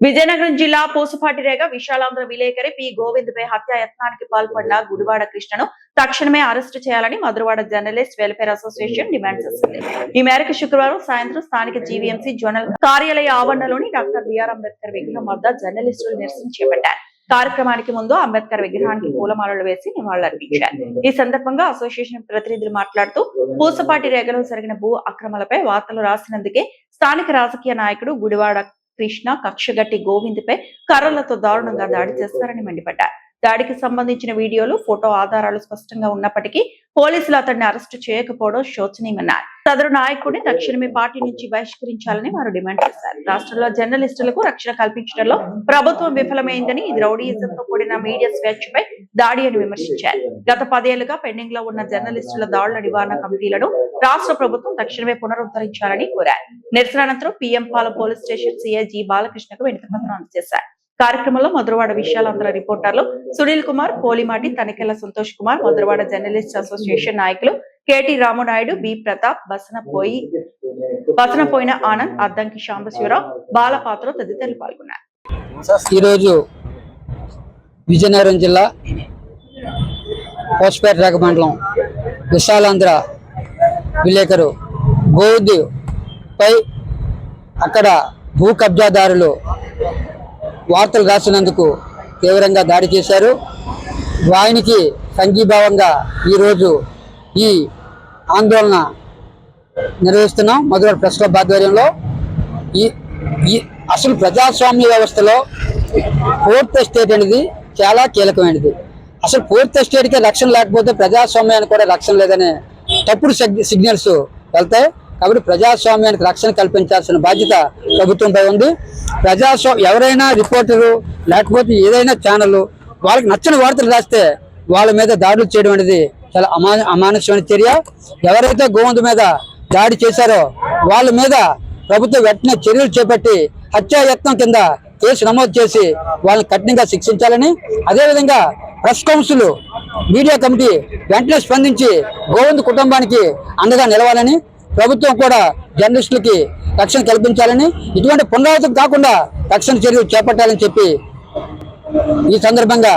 విజయనగరం జిల్లా పూసపాటిరేగ విశాలాంధ్ర విలేకరి పి గోవింద్ పై హత్యాయత్నానికి పాల్పడిన గుడివాడ కృష్ణను తక్షణమే అరెస్టు చేయాలని Madhurawada journalist welfare association demand చేసింది. ఈ మేరకు శుక్రవారం సాయంత్రం స్థానిక జీవీఎంసీ జోనల్ కార్యాలయ ఆవరణలోని డాక్టర్ బిఆర్ అంబేద్కర్ విగ్రహం వద్ద జర్నలిస్టులు నిరసన చేపట్టారు. కార్యక్రమానికి ముందు అంబేద్కర్ విగ్రహానికి పూలమాలలు వేసి నివాళులర్పించారు. ఈ సందర్భంగా అసోసియేషన్ ప్రతినిధులు మాట్లాడుతూ పూసపాటిరేగలో జరిగిన భూ అక్రమాలపై వార్తలు రాసినందుకే స్థానిక రాజకీయ నాయకుడు గుడివాడ కృష్ణ కక్షగట్టి గోవింద్ పై కర్రలతో దారుణంగా దాడి చేస్తారని మండిపడ్డారు. దాడికి సంబంధించిన వీడియోలు, ఫోటో ఆధారాలు స్పష్టంగా ఉన్నప్పటికీ పోలీసులు అతడిని అరెస్టు చేయకపోవడం శోచనీయమన్నారు. సదరు నాయకుడిని తక్షణమే పార్టీ నుంచి బహిష్కరించాలని వారు డిమాండ్ చేశారు. రాష్ట్రంలో జర్నలిస్టులకు రక్షణ కల్పించడంలో ప్రభుత్వం విఫలమైందని, ఇది రౌడీయిజంతో కూడిన మీడియా స్వేచ్ఛపై దాడి అని విమర్శించారు. గత 10 ఏళ్లుగా పెండింగ్ లో ఉన్న జర్నలిస్టుల దాడుల నివారణ కమిటీలను రాష్ట్ర ప్రభుత్వం తక్షణమే పునరుద్ధరించాలని కోరారు. నిరసన అనంతరం PM Palem police station CI G బాలకృష్ణకు వినతిపత్రం అందజేశారు. కార్యక్రమంలో మధురవాడ విశాలాంధ్ర రిపోర్టర్లు సునీల్ కుమార్, పోలిమాటి, తనికెళ్ల సంతోష్ కుమార్, మధురవాడ జర్నలిస్ట్ అసోసియేషన్ నాయకులు కేటి రామునాయుడు, బి ప్రతాప్, బసనపోయిన ఆనంద్, అద్దంకి శాంబశివరావు, బాలపాత్ర తదితరులు పాల్గొన్నారు. ఈరోజు విజయనగరం జిల్లా పూసపాటిరేగ మండలం విశాలాంధ్ర విలేకరు గోవింద్ పై అక్కడ భూ కబ్జాదారులు వార్తలు రాసినందుకు తీవ్రంగా దాడి చేశారు. వారికి సంఘీభావంగా ఈరోజు ఈ ఆందోళన నిర్వహిస్తున్నాం మధుర ప్రెస్ క్లబ్ ఆధ్వర్యంలో. ఈ అసలు ప్రజాస్వామ్య వ్యవస్థలో ఫోర్త్ ఎస్టేట్ అనేది చాలా కీలకమైనది. అసలు ఫోర్త్ ఎస్టేట్కి రక్షణ లేకపోతే ప్రజాస్వామ్యానికి కూడా రక్షణ లేదనే తప్పుడు సిగ్నల్స్ వెళ్తాయి. కాబట్టి ప్రజాస్వామ్యానికి రక్షణ కల్పించాల్సిన బాధ్యత ప్రభుత్వంపై ఉంది. ఎవరైనా రిపోర్టరు లేకపోతే ఏదైనా ఛానల్ వాళ్ళకి నచ్చని వార్తలు రాస్తే వాళ్ళ మీద దాడులు చేయడం అనేది చాలా అమానుషమైన చర్య. ఎవరైతే గోవింద్ మీద దాడి చేశారో వాళ్ళ మీద ప్రభుత్వం వెంటనే చర్యలు చేపట్టి హత్యాయత్నం కింద కేసు నమోదు చేసి వాళ్ళని కఠినంగా శిక్షించాలని, అదేవిధంగా ప్రెస్ కౌన్సిల్, మీడియా కమిటీ వెంటనే స్పందించి గోవింద్ కుటుంబానికి అండగా నిలవాలని, ప్రభుత్వం కూడా జర్నలిస్టులకి రక్షణ కల్పించాలని, ఇటువంటి పునరావృతం కాకుండా రక్షణ చర్యలు చేపట్టాలని చెప్పి ఈ సందర్భంగా